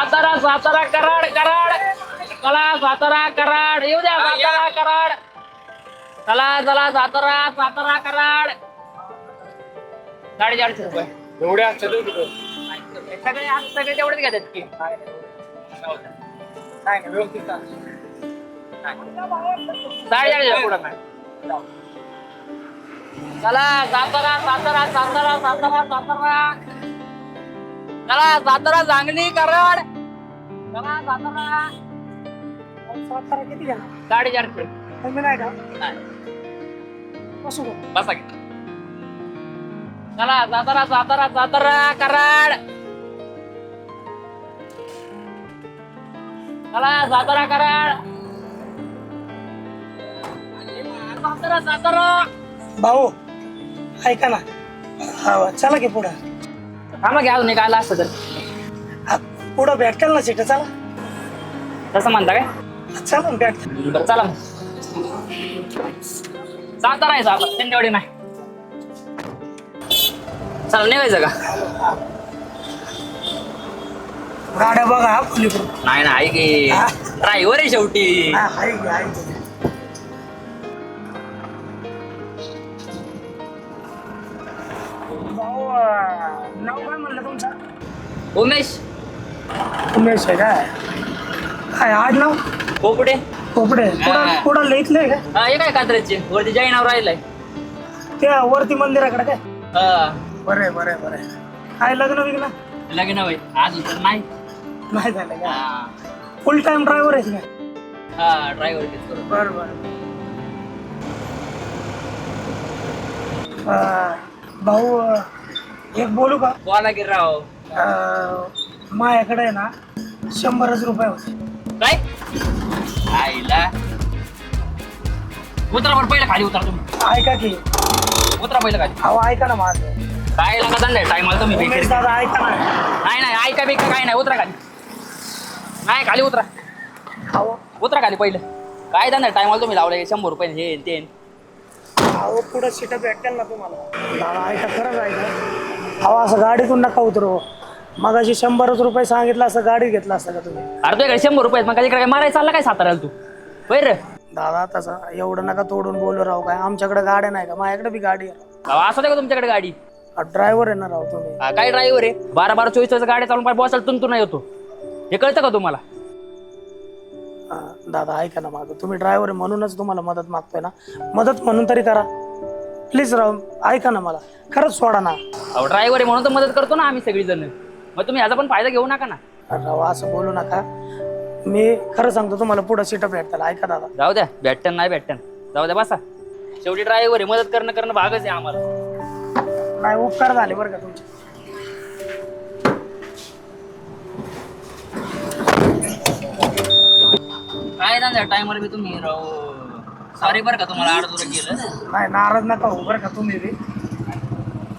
सातारा सातारा कराड कराड चला सातारा कराड येऊ द्या सातारा कराड चला चला सातारा सातारा कराड 450 रुपये एवढे असतात सगळे आज सगळे तेवढेच घेतात की नाही व्यवस्थित 450 पुढं काय चला सातारा सातारा सातारा सातारा सातारा चला सातारा सांगली कराड चला सातारा सातारा किती घ्या 450 कमी नाही का नाही. बसू का? बसा की चला सातारा सातारा सातारा कराड चला सातारा कराड सातारा सातारा भाऊ ऐका ना हा, चला की पुढं थांबा घ्या अजून काय असतं तर हा, पुढं भेटतील ना सीट चला तसं म्हणता काय चला भेट बरं चला मग सातारा आहे सातारा तेवढी नाही चला निघायचं का गाड्या बघा हा पलीकडून नाही ना की हा. ड्रायव्हर आहे शेवटी हा, आहे की, आहे की. भाऊ नाव काय म्हणलं तुमचं उमेश उमेश आहे काय काय आड नाव पोपडे पोपडे हा. पुढं लिहितलंय काय हा हे काय कात्रजचे वरती जैनावर राहिलाय त्या वरती मंदिराकडे काय हा बरं आहे बरं आहे बरं आहे काय लग्न बिग्न लगीन होय अजून तर नाही नाही झालं का हा फुल टाइम ड्रायव्हर आहेस काय हा ड्रायव्हर करू बरं बरं भाऊ एक बोलू का बोला की राव माझ्याकडे आहे ना 100 रुपये होते काय आईला उतरा बरं पहिलं खाली उतरा तुम्ही ऐका की उतरा पहिलं खाली अहो ऐका ना माझं काय लागा धंदा टायमाला तुम्ही उमेश दादा ऐका ना नाही नाही ऐका बिका काय नाही उतरा खाली नाही खाली उतरा अहो उतरा खाली पहिलं काय धंदा टायमाला तुम्ही लावले 100 रुपये हे ते अहो पुढं सीट भेटेल ना तुम्हाला दादा ऐका खरंच ऐका अहो असं गाडीतून नका उतरू मगाशी 100 रुपये सांगितलं असं गाडी घेतला असतं का तुम्ही अरे तुझ्याकडे 100 रुपये मग काय मारायला चालला काय साताऱ्याला तू होय रे दादा तसं एवढं नका तोडून बोलू राव काय आमच्याकडे गाड्या नाही का माझ्याकडे बी गाडी आहे असं का तुमच्याकडे गाडी ड्रायव्हर आहे ना राव तुम्ही काय ड्रायव्हर आहे 12-12-24 गाड्या चालून पाय बसायला तुंतून नाही होतो हे कळतं का तुम्हाला दादा ऐका ना माझं तुम्ही ड्रायव्हर आहे म्हणूनच तुम्हाला मदत मागतोय ना मदत म्हणून तरी करा प्लीज राव ऐका ना मला खरंच सोडा ना ड्रायव्हर आहे म्हणून तर मदत करतो ना आम्ही सगळी जण मग तुम्ही याचा पण फायदा घेऊ नका ना राव असं बोलू नका मी खरं सांगतो तुम्हाला पुढं सीट भेटताल ऐका दादा जाऊ द्या भेटन नाही भेटन जाऊ द्या बसा शेवटी ड्रायव्हर आहे मदत करणं भागच आहे आम्हाला नाही उपकार झाले बरं का तुमचे काय धंदा टायमर बी तुम्ही राव सॉरी बरं का तुम्हाला अडचण केलं नाही नाराज नका हो बरं का तुम्ही बी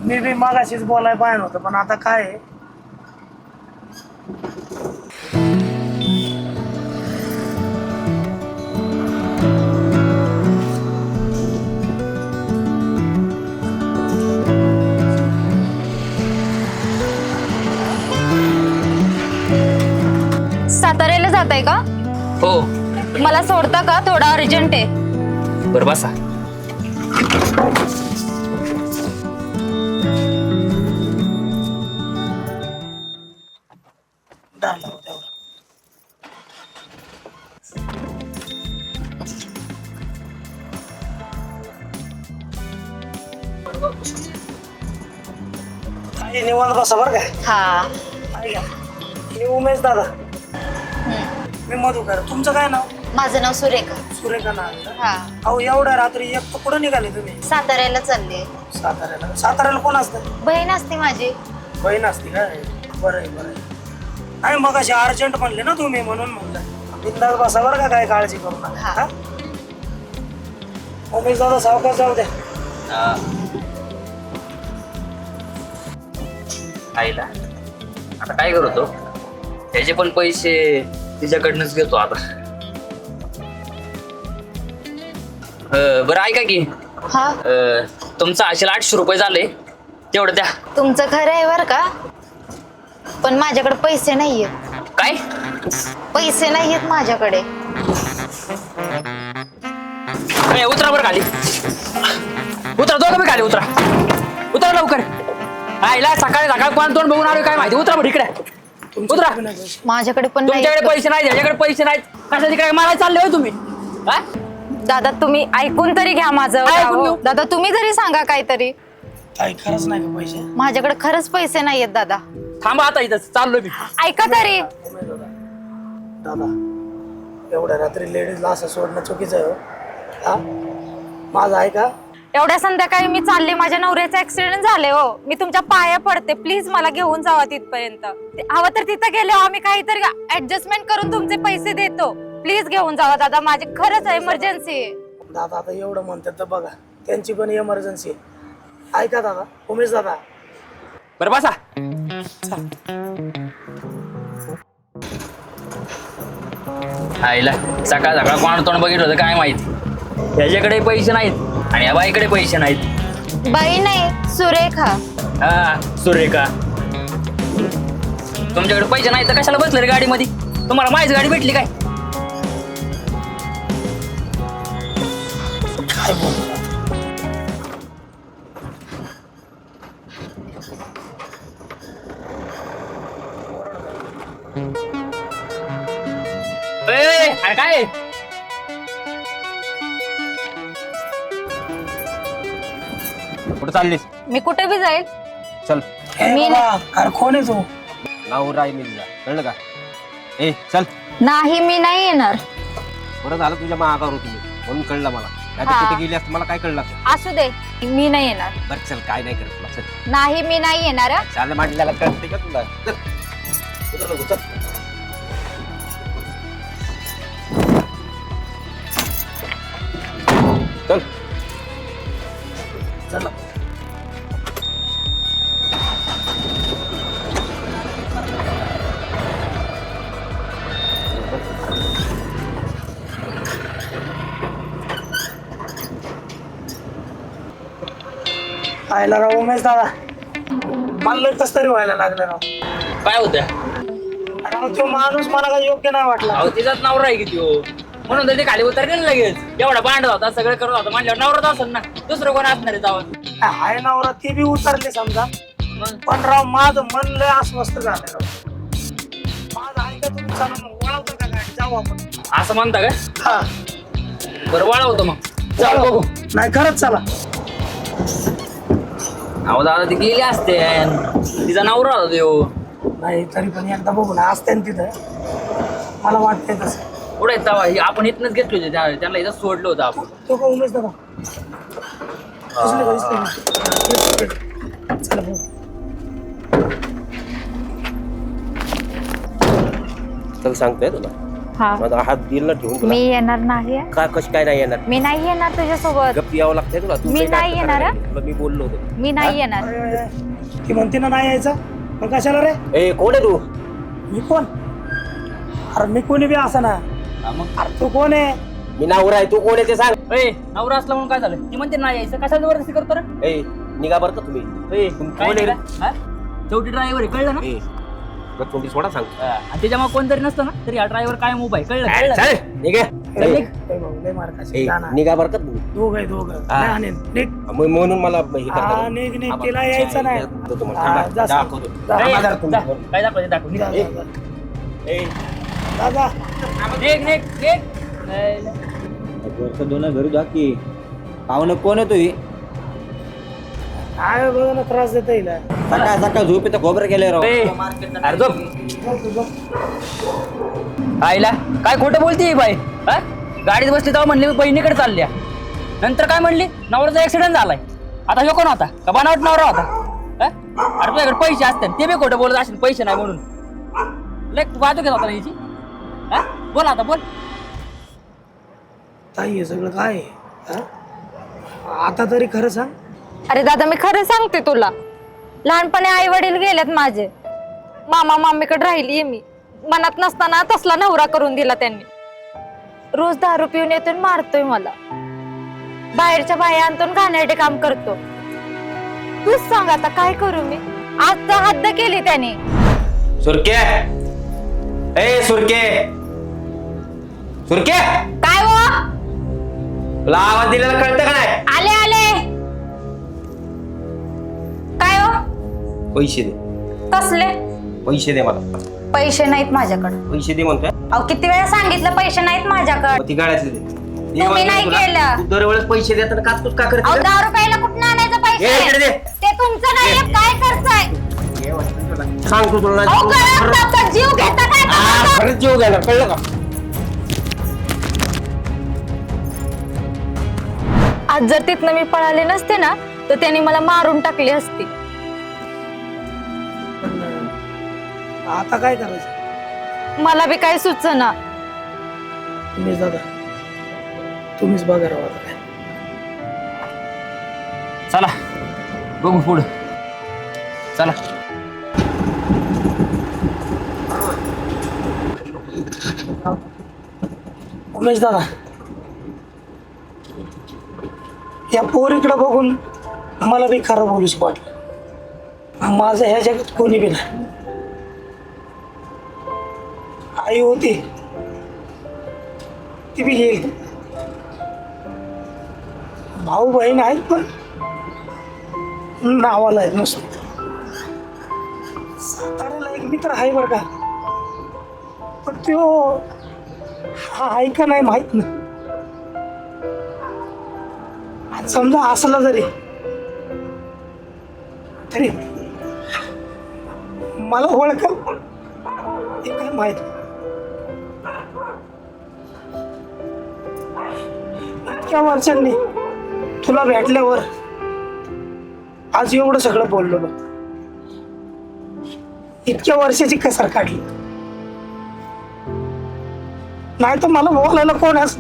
मी बी मागाशीच बोलाय पाहिजे होतं पण आता काय आहे साताऱ्याला जात आहे का हो मला सोडता का थोडा अर्जंट आहे बरं बसा डाल लावा तेवढं. काही निवांत बसा बरं का हा ऐका मी उमेश दादा मी मधुकर तुमचं काय नाव माझं नाव सुरेखा सुरेखा नाव आहे का? हा अहो एवढ्या रात्री एक तर कुठं निघाले तुम्ही साताऱ्याला चालले साताऱ्याला साताऱ्याला कोण असतं बहीण असते माझी बहीण असते काय बरं आहे बरं आहे नाही मग अशी अर्जंट म्हणले ना तुम्ही म्हणून म्हणलं बिंदास बसा बरं का काय काळजी करू नका हा. हा? उमेश दादा सावकाश जाऊ द्या आईला आता काय करतो त्याचे पण पैसे तिच्याकडनंच घेतो आता बरं ऐका की हा तुमचं असेल 800 रुपये झाले तेवढं द्या तुमचं खरं आहे बर का पण माझ्याकडे पैसे नाहीयेत. काय पैसे नाहीयेत माझ्याकडे. ए, उतरा बरं खाली. उतरा दोघं बी खाली उतरा. उतरा लवकर. आईला सकाळी सकाळी कोण तोंड बघून आलो काय माहिती. उतरा बरं इकडे. उतरा. माझ्याकडे पण तुमच्याकडे नाही. पैसे नाही, त्याच्याकडे पैसे नाहीत. कशा तिकडे मला चालले हो तुम्ही? हा? दादा तुम्ही ऐकून तरी घ्या माझं. काय ऐकून घेऊ? दादा तुम्ही तरी सांगा काहीतरी. काही खरंच नाही का पैसे? माझ्याकडे खरंच पैसे नाहीयेत दादा. थांबा आता इथं चाललोय मी. ऐका तरी. दादा एवढ्या रात्री लेडीजला असं सोडणं चुकीचं आहे हो. हा माझं आहे का? एवढ्या संध्याकाळी मी चालले, माझ्या नवऱ्याचा ऍक्सिडेंट झाले हो. मी तुमच्या पाया पडते, प्लीज मला घेऊन जावा तिथपर्यंत. हवं तर तिथं गेले आम्ही काहीतरी ऍडजस्टमेंट करून तुमचे पैसे देतो. प्लीज घेऊन जावा दादा, माझी खरंच इमर्जन्सी आहे. दादा आता एवढं म्हणतात तर बघा, त्यांची पण इमर्जन्सी आहे. ऐका दादा, उमेश दादा. बरं बसा. आईला सकाळ सकाळ कोण तोंड बघितलं होतं काय माहिती. याच्याकडे पैसे नाहीत आणि या बाईकडे पैसे नाहीत. बाई नाही, सुरेखा. हा सुरेखा. तुमच्याकडे पैसे नाहीत तर कशाला बसले रे गाडीमध्ये? तुम्हाला माझी गाडी भेटली काय? काय बोलतो? अरे काय कुठं चाललीस? मी कुठे बी जाईल. चल. हे बाबा, अरे कोण आहे तू? नाव राय मी तुझा, कळलं का? ए चल. नाही मी नाही येणार. बरं झालं तुझ्या मागावर होती मी, म्हणून कळलं मला. नाही हा. कुठे गेली असते मला काय कळलं असतं. असू दे, मी नाही येणार. बरं चल, काय नाही करत तुला. चल नाही मी नाही येणार. चाल, मांडल्याला कळते का तुला? चल. उतर नको, चल. चल. चला. आयला राव उमेश दादा, मला कस तरी व्हायला लागलं राव. काय होतं? राव तो माणूस मला काही योग्य नाही वाटला. अहो तिचाच नवरा आहे किती हो, म्हणून तर ते खाली उतरले ना लगेच. एवढा भांडत होता, सगळं करत होता, म्हणल्यावर नवराच असेल ना. दुसरं कोण असणार आहे जावं? हाय नवरा ती बी उतरली समजा, पण राव माझं मन लय अस्वस्थ झालं राव. माझं ऐका तुम्ही, चला मग वळवतो का गाडी, जाऊ आपण. असं म्हणता का? हा बरं वाढवतो मग. चल बघू. नाही खरंच चला. अहो दादा ती गेली असते, तिचा नवरा होता देव. नाही तरी पण एकदा बघू ना, असते ना तिथं. मला वाटतंय तसं. पुढे आपण इथनच घेतलो होते, त्यांना इथं सोडलं होतं आपण. तो का उमेश दादा दिसले का? दिसले का? चला बघू. चल सांगतोय तुला. हा माझा हात दिल ना ठेवून मी तुला. येणार नाही. का कशी काय नाही येणार? मी नाही येणार तुझ्यासोबत. गप्प यावं लागतंय तुला. तू मी काही नाही नाटकं येणार. करायला लागली. तुला मी बोललो होतो. मी नाही येणार. ती म्हणते ना नाही यायचं, मग कशाला रे? ए कोण आहे तू? मी कोण? अरे मी कोणी बी असं ना. हा मग. अरे तू कोण आहे? मी नावर आहे, तू कोण आहे ते सांग. ए नवरा असला म्हणून काय झालं? ती म्हणते नाही यायचं, कशा जबरदस्ती करतो रे? ए निघा बरं का तुम्ही. ए, काय कोण आहे रे? नाही हा? शेवटी ड्रायव्हर आहे, कळलं ना? ए मग तोंडी सोडा सांग. हा, आणि त्याच्यामुळे कोणतरी नसतं ना तरी हा ड्रायव्हर काय उभा आहे, कळलं? कळलं? चल निघा. चल निघ. ए भाऊ, लय मार खाशील. ए जा ना. निघा बरं का तुम्ही. दोघं आहे, दोघं. हा. नाही आणेन. निघ. मग म्हणून मला हे हा, करता. निघ, निघ. आबा, तिला यायचं नाही. तो तुम्हाला हा, थांबा. जा, दाखवतो. जा. ए, थांबा जरा जा. तुम्ही. काय दाखवायचं दाखव. निघ. जा, ए. जा, जा. ए जा, जा. निघ, निघ, निघ. दोन घरी जा की. पाहुणं कोण आहे तुही? काय बघ ना, त्रास देता येईल. सकाळ सकाळ झोप तर खोबरं गेले राव. ए, अरे झोप. आईला काय खोटं बोलते ही बाई? हा? गाडीत बसली तेव्हा म्हणली मी बहिणीकडे चालल्या, नंतर काय म्हणली नवऱ्याचा ऍक्सिडेंट झालाय. आता ह्यो कोण होता? का बनावट नवरा होता? हा? अरे तुझ्याकडे पैसे असते ते बी खोटं बोलत असेल, पैसे नाही म्हणून. लय वाजू घेत होता ना हिची. हा? बोल आता बोल. ताई हे सगळं काय आहे? हा? आता तरी खरं सांग. अरे दादा मी खरं सांगते तुला, लहानपणी आई वडील गेलेत माझे. मामा मामीकडे राहिलीये मी. मनात नसताना तसला नवरा करून दिला त्यांनी. रोज दारू पिऊन येतो आणि मारतोय मला. बाहेरच्या बाया आणतो आणि घाणेरडे काम करतो. तूच सांग आता काय करू मी? आज तर हद्द केली त्याने. सुरके ए सुरके सुरके काय हो? तुला आवाज दिलेला कळतं का नाही? आले आले. काय हो? पैसे दे, कसले पैसे दे मला. पैसे नाहीत माझ्याकडे. पैसे दे म्हणतोय. अहो किती वेळा सांगितलं पैसे नाहीत माझ्याकडे. मग ती गाड्यातले दे. तुम्ही नाही केलं. तू दरवेळेस पैसे देताना का तूच का अहो करते? 10 रुपयाला कुठं आणायचं ए, इकडे पैसे? दे. ते तुमचं नाहीये, काय करताय? सांग तू तुला अहो गरज नव्हतं, जीव घेता काय हा, खरंच जीव घ्यायला कळलं का? आज जर तिथनं मी पळाले नसते ना तर त्यांनी मला मारून टाकली असती. आता काय करायचं? मला बी काय सुचना. तुम्हीच दादा, तुम्हीच बघा राव आता काय. चला बघू पुढं. चला. उमेश दादा, या पोरीकडे बघून मला बी खरं बोलूच वाटलं. माझं ह्या जगात कोणी बी नाही. आई होती ती बी गेली. भाऊ बहीण आहेत पण नावाला आहे नुसतं. साताऱ्याला एक मित्र आहे बरं का, पण तो हा आहे का नाही माहित नाही. आणि समजा असला जरी तरी मला ओळखल हे काय माहित. इतक्या वर्षांनी तुला भेटल्यावर आज एवढं सगळं बोललो बघ. इतक्या वर्षाची कसर काढली, नाही तर मला बोलायला कोण असत.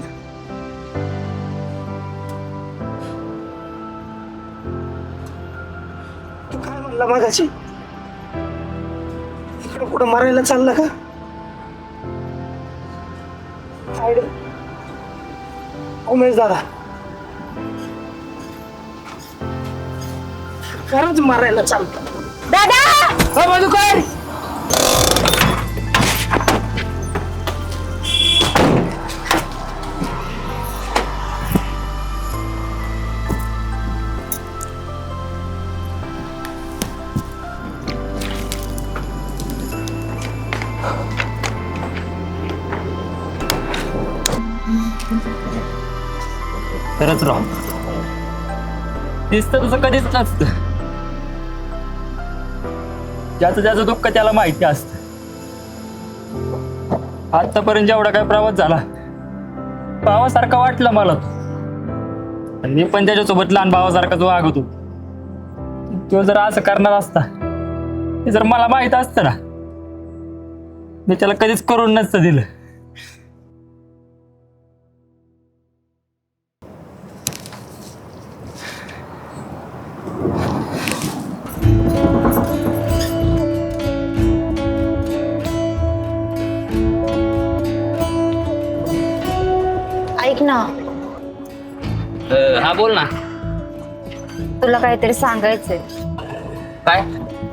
तू काय म्हणला मगाशी? इकडे कुठं मरायला चाललं का? साईड उमेश दादा, खरंच मारायला चालतं. दादा मधुकर, खरंच राव, दिसतं तुझं कधीच नसतं. ज्याचं ज्याचं दुःख त्याला माहिती असतं. आतापर्यंत जेवढा काय प्रवास झाला भावासारखा वाटला मला तो. आणि मी पण त्याच्यासोबत लहान भावासारखा जो वागत होतो. तो जर असं करणार असता, हे जर मला माहित असतं ना, मी त्याला कधीच करून नसतं दिलं. ऐक ना, हा बोल ना. तुला काहीतरी सांगायचंय. काय?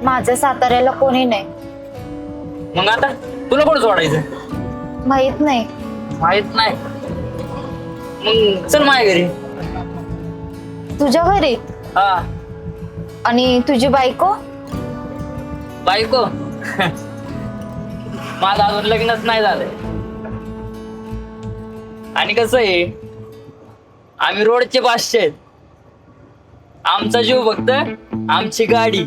माझ्या साताऱ्याला कोणी नाही. मग आता तुला कोण सोडायचं? माहित नाही. माहित नाही? मग चल माझ्या घरी. तुझ्या घरी? हा. आणि तुझी बायको? बायको? माझं अजून लग्नच नाही झालंय. आणि कसं आहे, आम्ही रोडचे बादशे आहेत. आमचा जीव फक्त आमची गाडी